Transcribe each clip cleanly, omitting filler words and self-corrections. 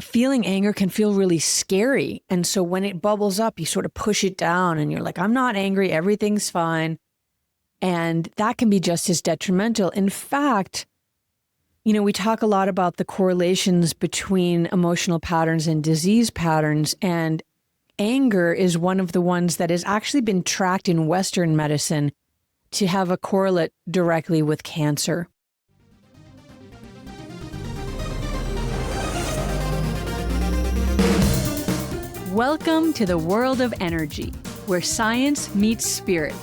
feeling anger can feel really scary. And so when it bubbles up, you sort of push it down and you're like, I'm not angry, everything's fine. And that can be just as detrimental. In fact, we talk a lot about the correlations between emotional patterns and disease patterns. And anger is one of the ones that has actually been tracked in Western medicine to have a correlate directly with cancer. Welcome to the world of energy, where science meets spirit.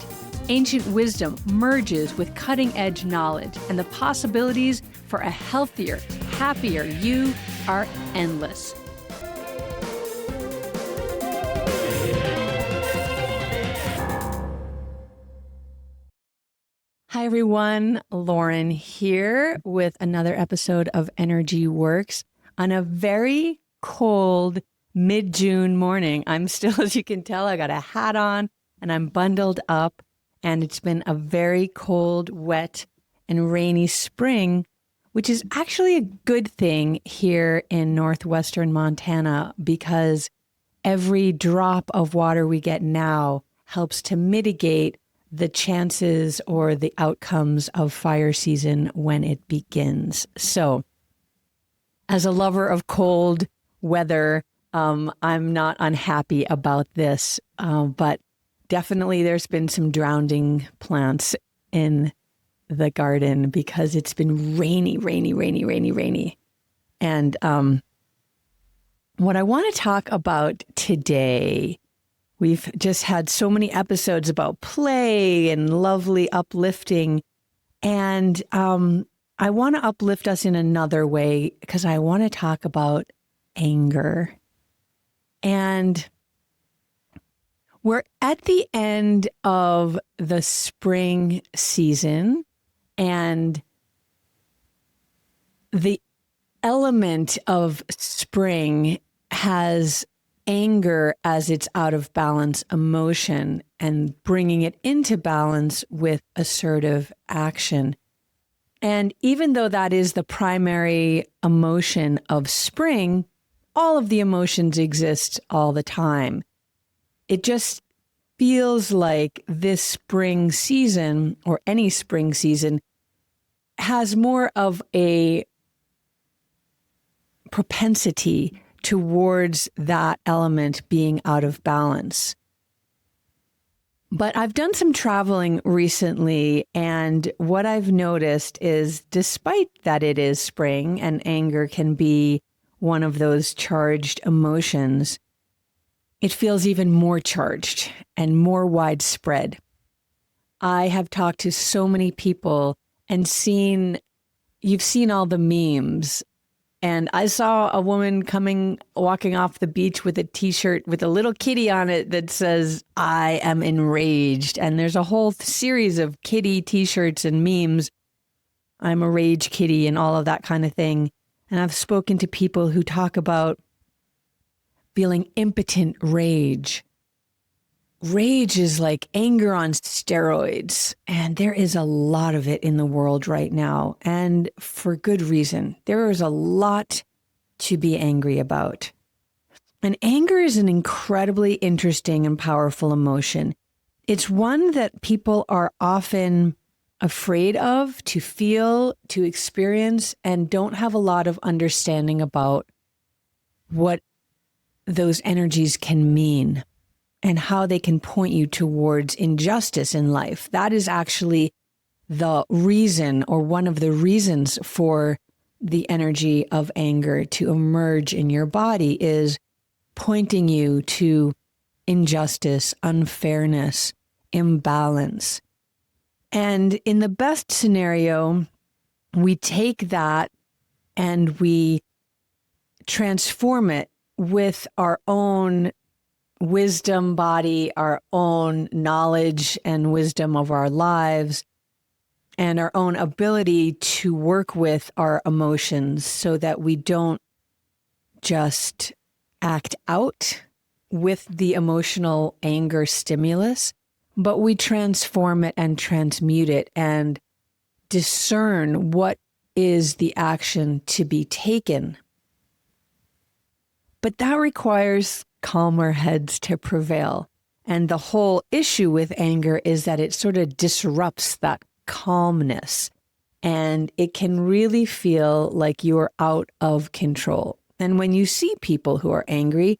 Ancient wisdom merges with cutting-edge knowledge, and the possibilities for a healthier, happier you are endless. Hi everyone, Lauren here with another episode of Energy Works on a very cold mid-June morning. I'm still, as you can tell, I got a hat on and I'm bundled up, and it's been a very cold, wet, and rainy spring, which is actually a good thing here in northwestern Montana because every drop of water we get now helps to mitigate the chances or the outcomes of fire season when it begins. So, as a lover of cold weather, I'm not unhappy about this, but definitely there's been some drowning plants in the garden because it's been rainy. And what I want to talk about today, we've just had so many episodes about play and lovely uplifting. And I want to uplift us in another way because I want to talk about anger. And we're at the end of the spring season, and the element of spring has anger as its out of balance emotion and bringing it into balance with assertive action. And even though that is the primary emotion of spring, all of the emotions exist all the time. It just feels like this spring season, or any spring season, has more of a propensity towards that element being out of balance. But I've done some traveling recently, and what I've noticed is, despite that it is spring and anger can be one of those charged emotions, it feels even more charged and more widespread. I have talked to so many people and you've seen all the memes. And I saw a woman walking off the beach with a t-shirt with a little kitty on it that says, "I am enraged." And there's a whole series of kitty t-shirts and memes. I'm a rage kitty and all of that kind of thing. And I've spoken to people who talk about feeling impotent rage. Rage is like anger on steroids, and there is a lot of it in the world right now, and for good reason. There is a lot to be angry about. And anger is an incredibly interesting and powerful emotion. It's one that people are often afraid of to feel, to experience, and don't have a lot of understanding about what those energies can mean and how they can point you towards injustice in life. That is actually the reason, or one of the reasons, for the energy of anger to emerge in your body, is pointing you to injustice, unfairness, imbalance. And in the best scenario, we take that and we transform it with our own wisdom body, our own knowledge and wisdom of our lives, and our own ability to work with our emotions so that we don't just act out with the emotional anger stimulus, but we transform it and transmute it and discern what is the action to be taken. But that requires calmer heads to prevail. And the whole issue with anger is that it sort of disrupts that calmness. And it can really feel like you're out of control. And when you see people who are angry,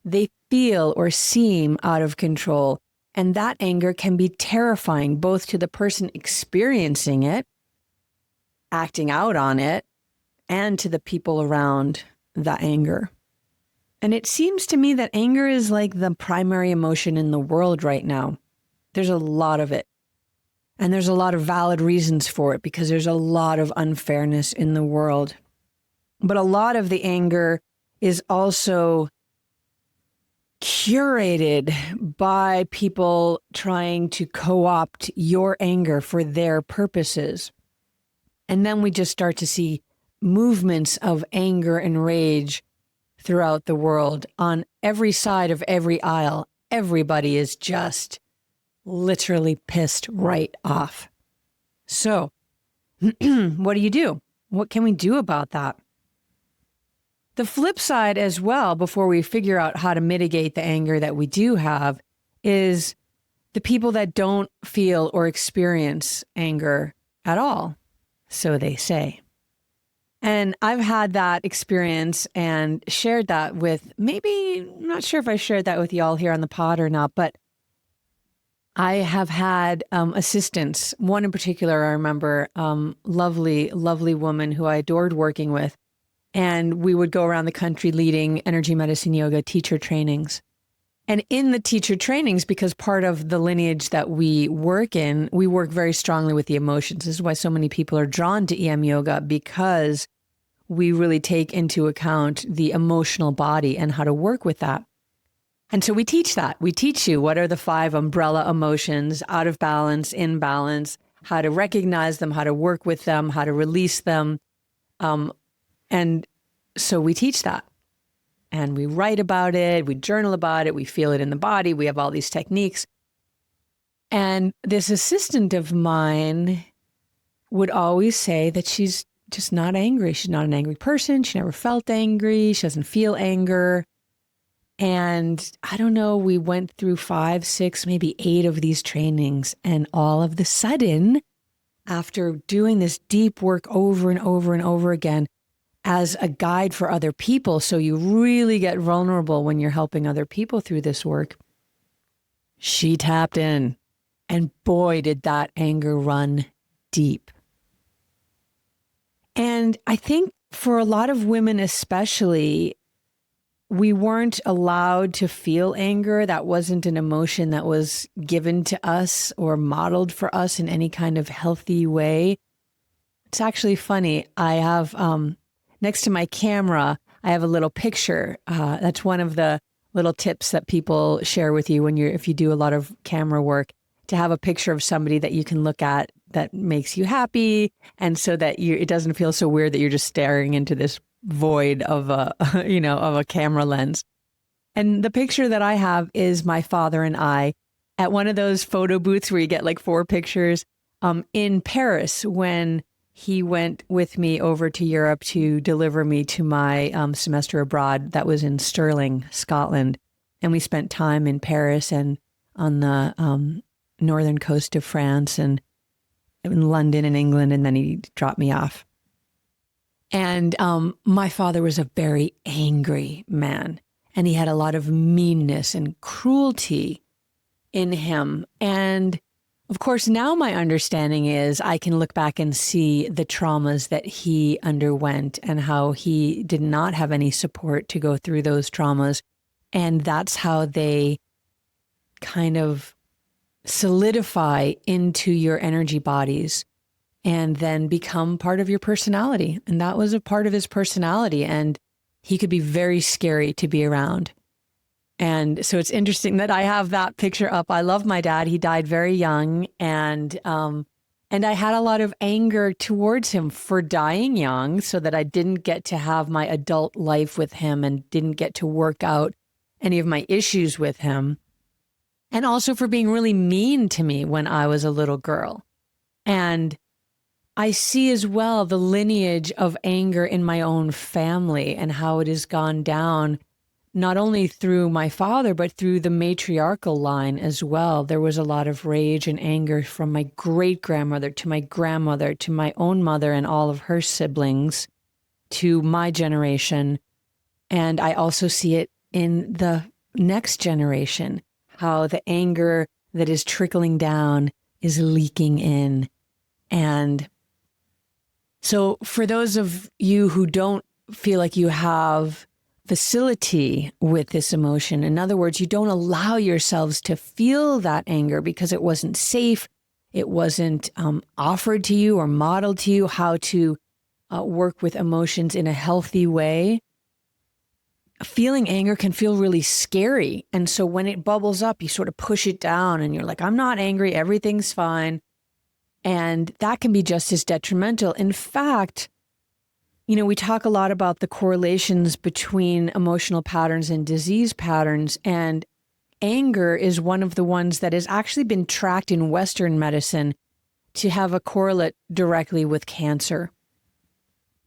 they feel or seem out of control. And that anger can be terrifying, both to the person experiencing it, acting out on it, and to the people around the anger. And it seems to me that anger is like the primary emotion in the world right now. There's a lot of it. And there's a lot of valid reasons for it because there's a lot of unfairness in the world. But a lot of the anger is also curated by people trying to co-opt your anger for their purposes. And then we just start to see movements of anger and rage throughout the world on every side of every aisle. Everybody is just literally pissed right off. So, what do? What can we do about that? The flip side as well, before we figure out how to mitigate the anger that we do have, is the people that don't feel or experience anger at all. So they say. And I've had that experience and shared that with, maybe, I'm not sure if I shared that with y'all here on the pod or not, but I have had assistants. One in particular, I remember, lovely, lovely woman who I adored working with. And we would go around the country leading energy medicine yoga teacher trainings. And in the teacher trainings, because part of the lineage that we work in, we work very strongly with the emotions. This is why so many people are drawn to EM yoga, because we really take into account the emotional body and how to work with that. And so we teach that. We teach you what are the 5 umbrella emotions: out of balance, in balance, how to recognize them, how to work with them, how to release them. And so we teach that. And we write about it, we journal about it, we feel it in the body, we have all these techniques. And this assistant of mine would always say that she's just not angry. She's not an angry person. She never felt angry. She doesn't feel anger. And I don't know, we went through 5, 6, maybe 8 of these trainings. And all of the sudden, after doing this deep work over and over and over again, as a guide for other people, so you really get vulnerable when you're helping other people through this work, she tapped in. And boy, did that anger run deep. And I think for a lot of women especially, we weren't allowed to feel anger. That wasn't an emotion that was given to us or modeled for us in any kind of healthy way. It's actually funny. I have... next to my camera, I have a little picture. That's one of the little tips that people share with you if you do a lot of camera work, to have a picture of somebody that you can look at that makes you happy, and so that it doesn't feel so weird that you're just staring into this void of a camera lens. And the picture that I have is my father and I at one of those photo booths where you get like 4 pictures in Paris when he went with me over to Europe to deliver me to my semester abroad. That was in Stirling, Scotland. And we spent time in Paris and on the northern coast of France and in London and England. And then he dropped me off. And my father was a very angry man. And he had a lot of meanness and cruelty in him. And of course, now my understanding is I can look back and see the traumas that he underwent and how he did not have any support to go through those traumas. And that's how they kind of solidify into your energy bodies and then become part of your personality. And that was a part of his personality. And he could be very scary to be around. And so it's interesting that I have that picture up. I love my dad. He died very young. And I had a lot of anger towards him for dying young, so that I didn't get to have my adult life with him and didn't get to work out any of my issues with him. And also for being really mean to me when I was a little girl. And I see as well the lineage of anger in my own family and how it has gone down not only through my father, but through the matriarchal line as well. There was a lot of rage and anger from my great-grandmother to my grandmother to my own mother and all of her siblings to my generation. And I also see it in the next generation, how the anger that is trickling down is leaking in. And so for those of you who don't feel like you have facility with this emotion, in other words, you don't allow yourselves to feel that anger because it wasn't safe, it wasn't offered to you or modeled to you how to work with emotions in a healthy way. Feeling anger can feel really scary. And so when it bubbles up, you sort of push it down and you're like, I'm not angry, everything's fine. And that can be just as detrimental. In fact, we talk a lot about the correlations between emotional patterns and disease patterns. And anger is one of the ones that has actually been tracked in Western medicine to have a correlate directly with cancer.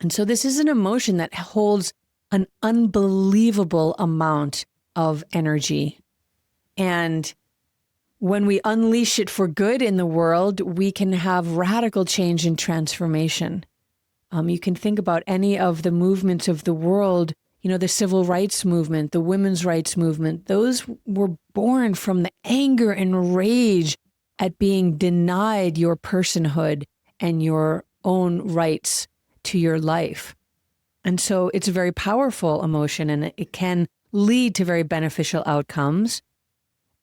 And so this is an emotion that holds an unbelievable amount of energy. And when we unleash it for good in the world, we can have radical change and transformation. You can think about any of the movements of the world, the civil rights movement, the women's rights movement. Those were born from the anger and rage at being denied your personhood and your own rights to your life. And so it's a very powerful emotion, and it can lead to very beneficial outcomes.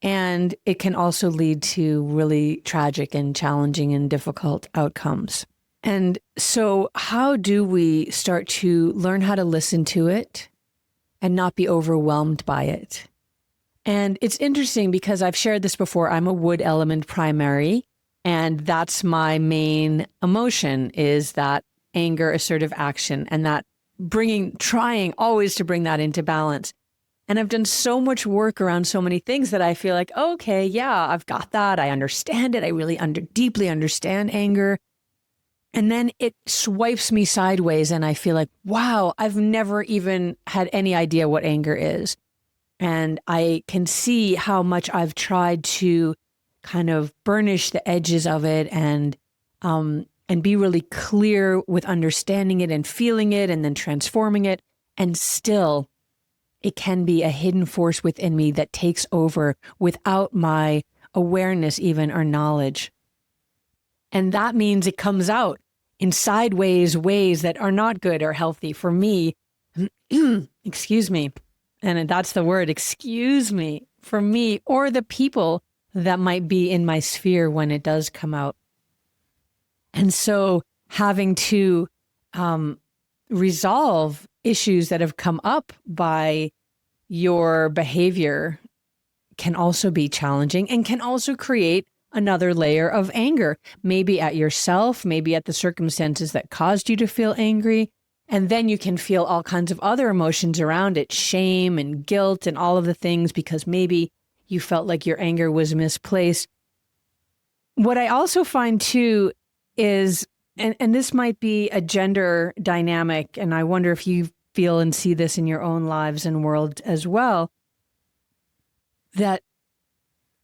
And it can also lead to really tragic and challenging and difficult outcomes. And so how do we start to learn how to listen to it and not be overwhelmed by it? And it's interesting because I've shared this before. I'm a wood element primary, and that's my main emotion, is that anger, assertive action, and that trying always to bring that into balance. And I've done so much work around so many things that I feel like, okay, yeah, I've got that. I understand it. I really deeply understand anger. And then it swipes me sideways and I feel like, wow, I've never even had any idea what anger is. And I can see how much I've tried to kind of burnish the edges of it and be really clear with understanding it and feeling it and then transforming it. And still, it can be a hidden force within me that takes over without my awareness even or knowledge. And that means it comes out in sideways ways that are not good or healthy for me. Excuse me. And that's the word, excuse me, for me or the people that might be in my sphere when it does come out. And so having to resolve issues that have come up by your behavior can also be challenging and can also create another layer of anger, maybe at yourself, maybe at the circumstances that caused you to feel angry. And then you can feel all kinds of other emotions around it, shame and guilt and all of the things, because maybe you felt like your anger was misplaced. What I also find too is, and this might be a gender dynamic, and I wonder if you feel and see this in your own lives and world as well, that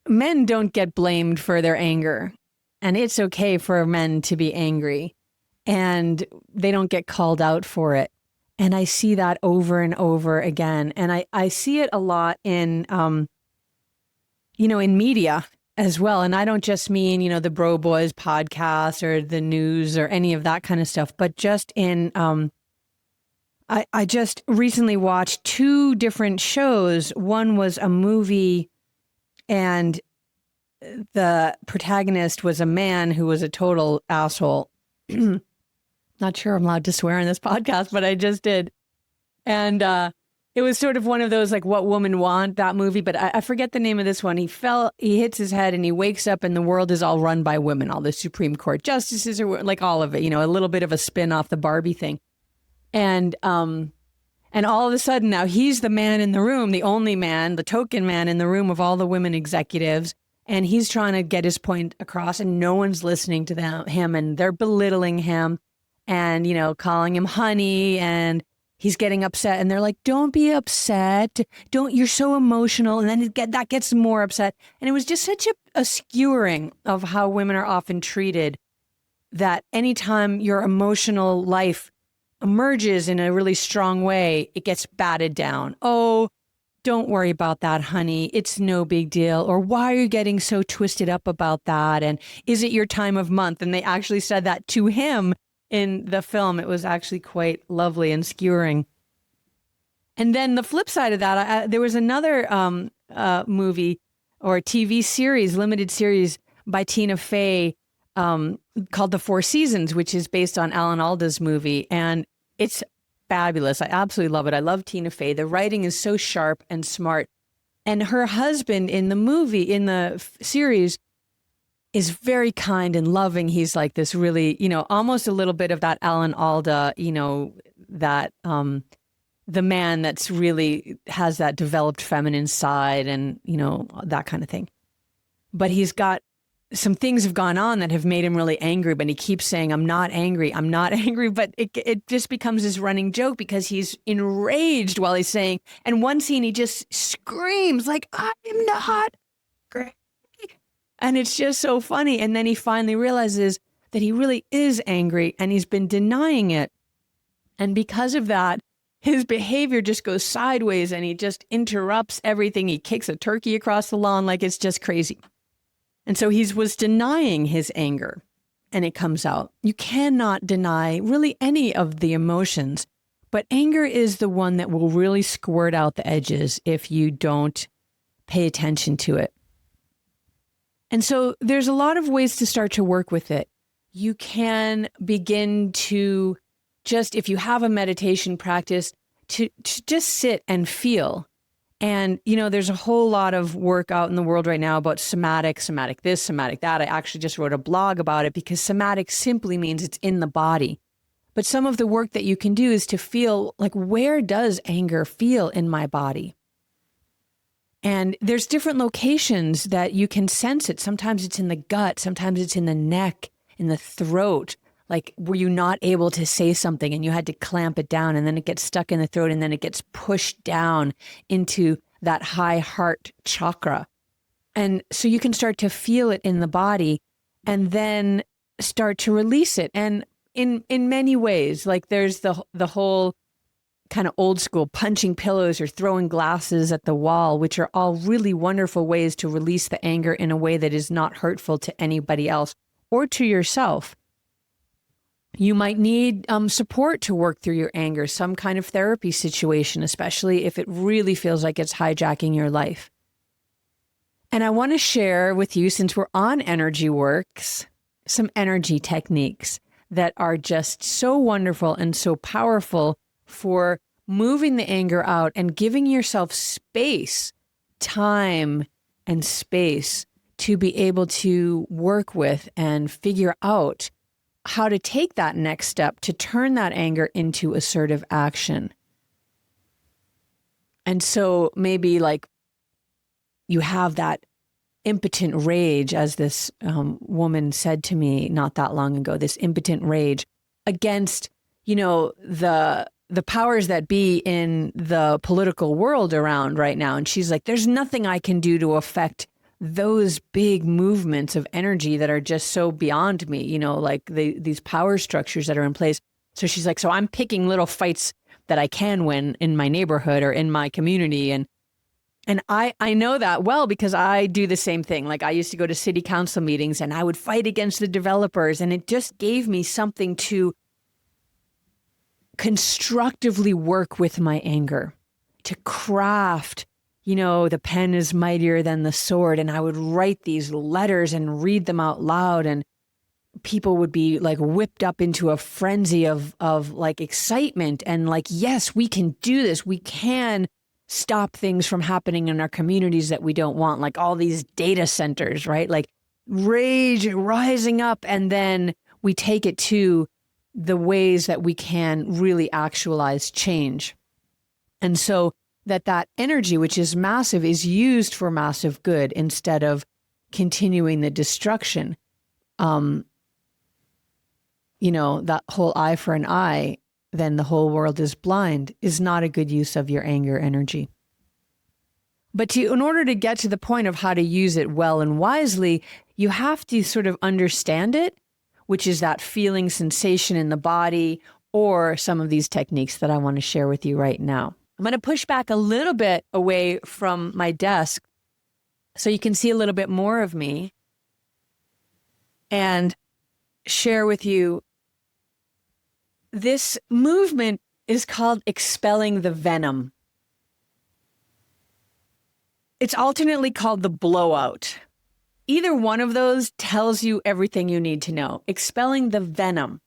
men don't get blamed for their anger. And it's okay for men to be angry, and they don't get called out for it. And I see that over and over again. And I see it a lot in, in media as well. And I don't just mean, the Bro Boys podcast or the news or any of that kind of stuff, but just in, I just recently watched 2 different shows. One was a movie, and the protagonist was a man who was a total asshole. Not sure I'm allowed to swear on this podcast, but I just did. And it was sort of one of those, like, What Women Want, that movie. But I forget the name of this one. He hits his head and he wakes up and the world is all run by women. All the Supreme Court justices are like all of it, a little bit of a spin off the Barbie thing. And all of a sudden now he's the man in the room, the only man, the token man in the room of all the women executives. And he's trying to get his point across and no one's listening to him, and they're belittling him and, calling him honey and, he's getting upset and they're like, don't be upset. You're so emotional. And then that gets more upset. And it was just such a skewering of how women are often treated, that anytime your emotional life emerges in a really strong way, it gets batted down. Oh, don't worry about that, honey. It's no big deal. Or why are you getting so twisted up about that? And is it your time of month? And they actually said that to him in the film. It was actually quite lovely and skewering. And then the flip side of that, there was another movie or TV series, limited series by Tina Fey called The Four Seasons, which is based on Alan Alda's movie. And it's fabulous. I absolutely love it. I love Tina Fey. The writing is so sharp and smart. And her husband in the movie, in the series, is very kind and loving. He's like this really, almost a little bit of that Alan Alda, that the man that's really has that developed feminine side and, that kind of thing. But he's got some things have gone on that have made him really angry, but he keeps saying, I'm not angry. But it just becomes this running joke because he's enraged while he's saying, and one scene he just screams like, I'm not angry. And it's just so funny. And then he finally realizes that he really is angry and he's been denying it. And because of that, his behavior just goes sideways and he just interrupts everything. He kicks a turkey across the lawn like it's just crazy. And so he was denying his anger and it comes out. You cannot deny really any of the emotions, but anger is the one that will really squirt out the edges if you don't pay attention to it. And so there's a lot of ways to start to work with it. You can begin to just, if you have a meditation practice, to just sit and feel. And, there's a whole lot of work out in the world right now about somatic this, somatic that. I actually just wrote a blog about it because somatic simply means it's in the body. But some of the work that you can do is to feel like, where does anger feel in my body? And there's different locations that you can sense it. Sometimes it's in the gut. Sometimes it's in the neck, in the throat. Like, were you not able to say something and you had to clamp it down and then it gets stuck in the throat and then it gets pushed down into that high heart chakra. And so you can start to feel it in the body and then start to release it. And in many ways, like there's the whole kind of old school punching pillows or throwing glasses at the wall, which are all really wonderful ways to release the anger in a way that is not hurtful to anybody else or to yourself. You might need support to work through your anger, some kind of therapy situation, especially if it really feels like it's hijacking your life. And I want to share with you, since we're on energy works, some energy techniques that are just so wonderful and so powerful for moving the anger out and giving yourself space, time and space to be able to work with and figure out how to take that next step to turn that anger into assertive action. And so maybe like you have that impotent rage, as this woman said to me not that long ago, this impotent rage against, the powers that be in the political world around right now. And she's like, there's nothing I can do to affect those big movements of energy that are just so beyond me, like these power structures that are in place. So she's like, so I'm picking little fights that I can win in my neighborhood or in my community. And I know that well because I do the same thing. Like I used to go to city council meetings and I would fight against the developers, and it just gave me something to constructively work with my anger, to craft. The pen is mightier than the sword. And I would write these letters and read them out loud. And people would be like whipped up into a frenzy of like excitement and like, yes, we can do this. We can stop things from happening in our communities that we don't want, like all these data centers, right? Like rage rising up. And then we take it to the ways that we can really actualize change. And so that energy, which is massive, is used for massive good instead of continuing the destruction. That whole eye for an eye, then the whole world is blind is not a good use of your anger energy. But in order to get to the point of how to use it well and wisely, you have to sort of understand it, which is that feeling sensation in the body, or some of these techniques that I want to share with you right now. I'm going to push back a little bit away from my desk so you can see a little bit more of me and share with you. This movement is called Expelling the Venom. It's alternately called the blowout. Either one of those tells you everything you need to know. Expelling the venom.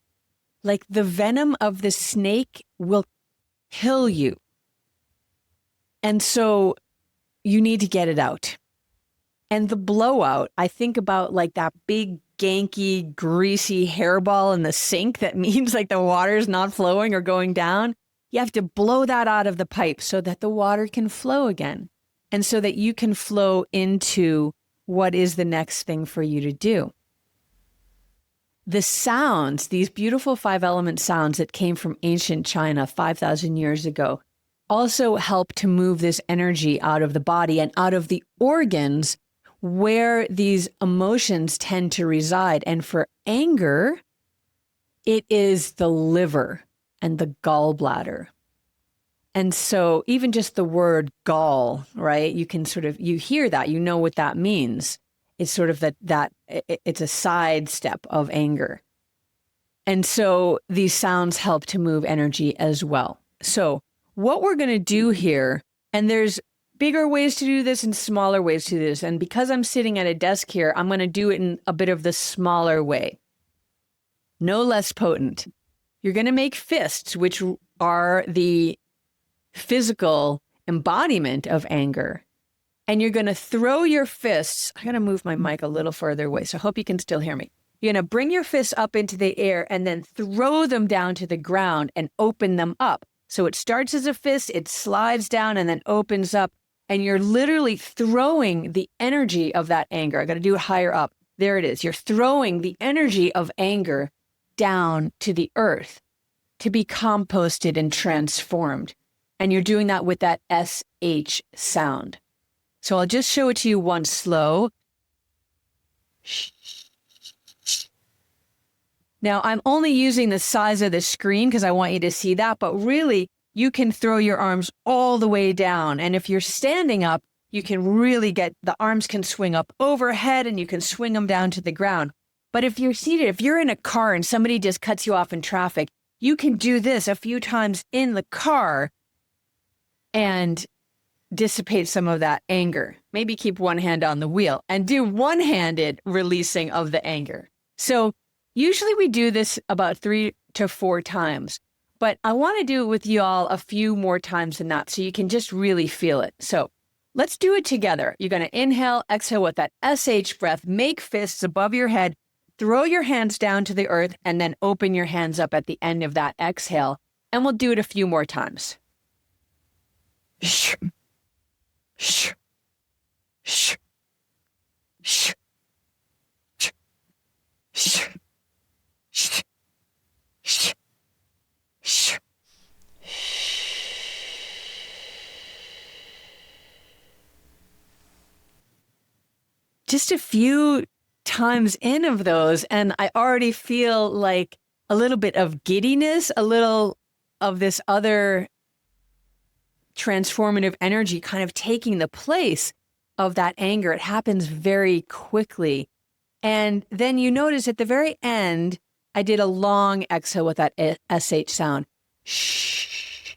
Like the venom of the snake will kill you. And so you need to get it out. And the blowout, I think about like that big, ganky, greasy hairball in the sink that means like the water's not flowing or going down. You have to blow that out of the pipe so that the water can flow again. And so that you can flow into what is the next thing for you to do. The sounds, these beautiful 5-element sounds that came from ancient China 5,000 years ago, also help to move this energy out of the body and out of the organs where these emotions tend to reside. And for anger, it is the liver and the gallbladder. And so even just the word gall, right? You can sort of, you hear that, you know what that means. It's sort of it's a sidestep of anger. And so these sounds help to move energy as well. So what we're going to do here, and there's bigger ways to do this and smaller ways to do this. And because I'm sitting at a desk here, I'm going to do it in a bit of the smaller way. No less potent. You're going to make fists, which are the physical embodiment of anger. And you're going to throw your fists. I'm going to move my mic a little further away, so I hope you can still hear me. You're going to bring your fists up into the air and then throw them down to the ground and open them up. So it starts as a fist, it slides down and then opens up. And you're literally throwing the energy of that anger. I got to do it higher up. There it is. You're throwing the energy of anger down to the earth to be composted and transformed. And you're doing that with that SH sound. So I'll just show it to you once slow. Now I'm only using the size of the screen because I want you to see that, but really you can throw your arms all the way down. And if you're standing up, you can really the arms can swing up overhead and you can swing them down to the ground. But if you're seated, if you're in a car and somebody just cuts you off in traffic, you can do this a few times in the car and dissipate some of that anger. Maybe keep one hand on the wheel and do one-handed releasing of the anger. So usually we do this about 3 to 4 times, but I want to do it with you all a few more times than that so you can just really feel it. So let's do it together. You're going to inhale, exhale with that SH breath, make fists above your head, throw your hands down to the earth, and then open your hands up at the end of that exhale. And we'll do it a few more times. Shh. Shh. Shh. Shh. Shh. Shh. Shh. Shh. Shh. Just a few times in of those, and I already feel like a little bit of giddiness, a little of this other transformative energy kind of taking the place of that anger. It happens very quickly. And then you notice at the very end, I did a long exhale with that SH sound. Shh.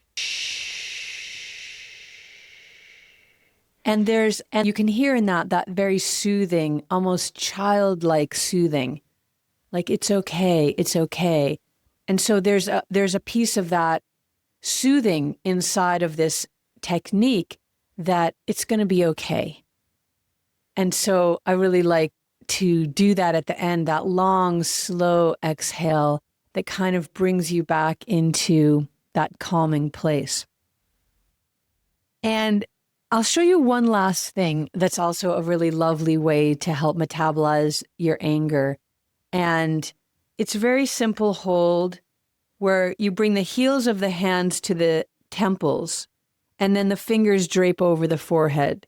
And you can hear in that very soothing, almost childlike soothing, like it's okay, it's okay. And so there's a piece of that soothing inside of this technique that it's going to be okay. And so I really like to do that at the end, that long, slow exhale that kind of brings you back into that calming place. And I'll show you one last thing that's also a really lovely way to help metabolize your anger. And it's a very simple hold where you bring the heels of the hands to the temples and then the fingers drape over the forehead.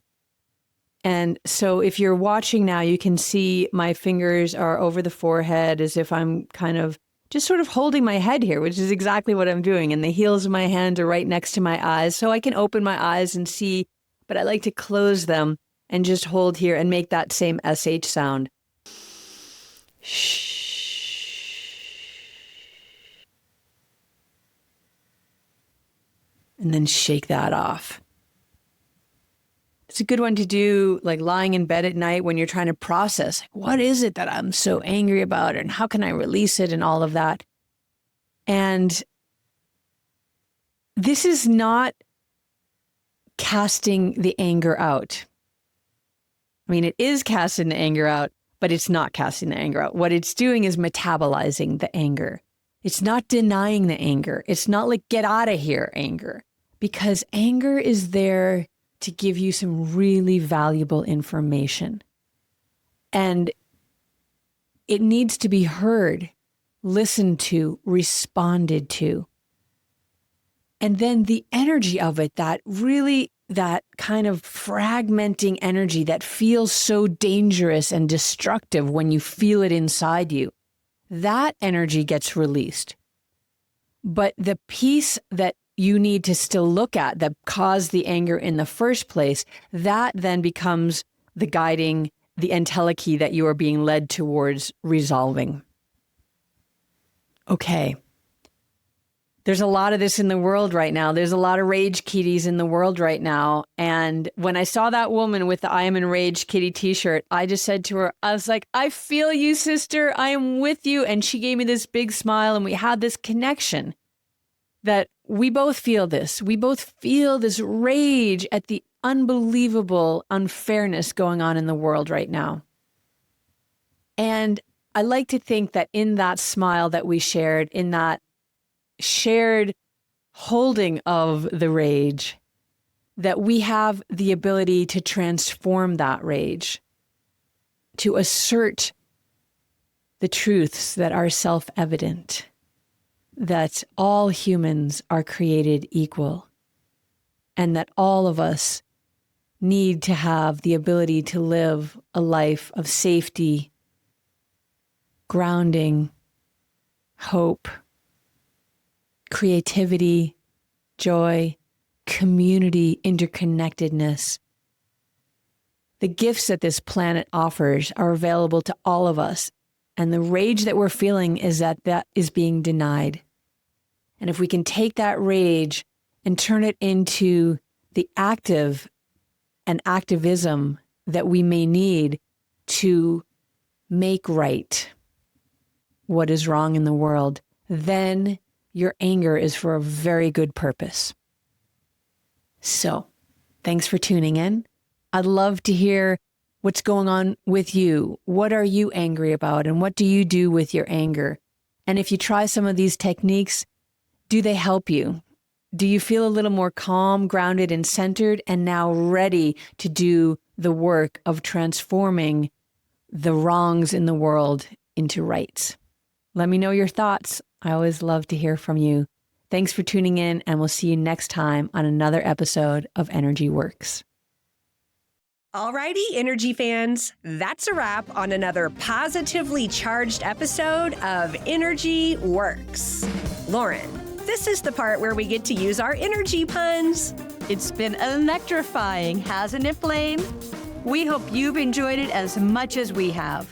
And so if you're watching now, you can see my fingers are over the forehead as if I'm kind of just sort of holding my head here, which is exactly what I'm doing. And the heels of my hands are right next to my eyes. So I can open my eyes and see, but I like to close them and just hold here and make that same SH sound. Shh. And then shake that off. It's a good one to do like lying in bed at night when you're trying to process, like, what is it that I'm so angry about and how can I release it and all of that. And this is not casting the anger out. I mean, it is casting the anger out, but it's not casting the anger out. What it's doing is metabolizing the anger. It's not denying the anger. It's not like get out of here anger, because anger is there to give you some really valuable information. And it needs to be heard, listened to, responded to. And then the energy of it, that kind of fragmenting energy that feels so dangerous and destructive when you feel it inside you, that energy gets released. But the piece that you need to still look at that caused the anger in the first place, that then becomes the guiding, the entelechy that you are being led towards resolving. Okay. There's a lot of this in the world right now. There's a lot of rage kitties in the world right now. And when I saw that woman with the I am enraged kitty t-shirt, I just said to her, I was like, I feel you, sister. I am with you. And she gave me this big smile and we had this connection that we both feel this. We both feel this rage at the unbelievable unfairness going on in the world right now. And I like to think that in that smile that we shared, in that shared holding of the rage, that we have the ability to transform that rage, to assert the truths that are self-evident, that all humans are created equal, and that all of us need to have the ability to live a life of safety, grounding, hope, creativity, joy, community, interconnectedness. The gifts that this planet offers are available to all of us. And the rage that we're feeling is that is being denied. And if we can take that rage and turn it into the active and activism that we may need to make right what is wrong in the world, then your anger is for a very good purpose. So, thanks for tuning in. I'd love to hear what's going on with you. What are you angry about? And what do you do with your anger? And if you try some of these techniques, do they help you? Do you feel a little more calm, grounded, and centered, and now ready to do the work of transforming the wrongs in the world into rights? Let me know your thoughts. I always love to hear from you. Thanks for tuning in, and we'll see you next time on another episode of Energy Works. Alrighty, Energy fans, that's a wrap on another positively charged episode of Energy Works. Lauren, this is the part where we get to use our energy puns. It's been electrifying, hasn't it, Flame? We hope you've enjoyed it as much as we have.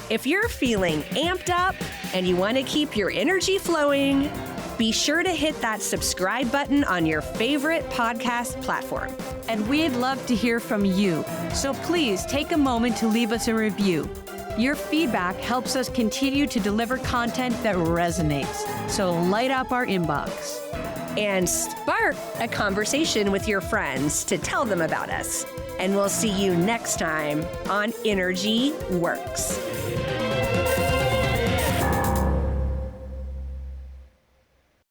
If you're feeling amped up and you want to keep your energy flowing, be sure to hit that subscribe button on your favorite podcast platform. And we'd love to hear from you, so please take a moment to leave us a review. Your feedback helps us continue to deliver content that resonates, so light up our inbox. And spark a conversation with your friends to tell them about us. And we'll see you next time on Energy Works.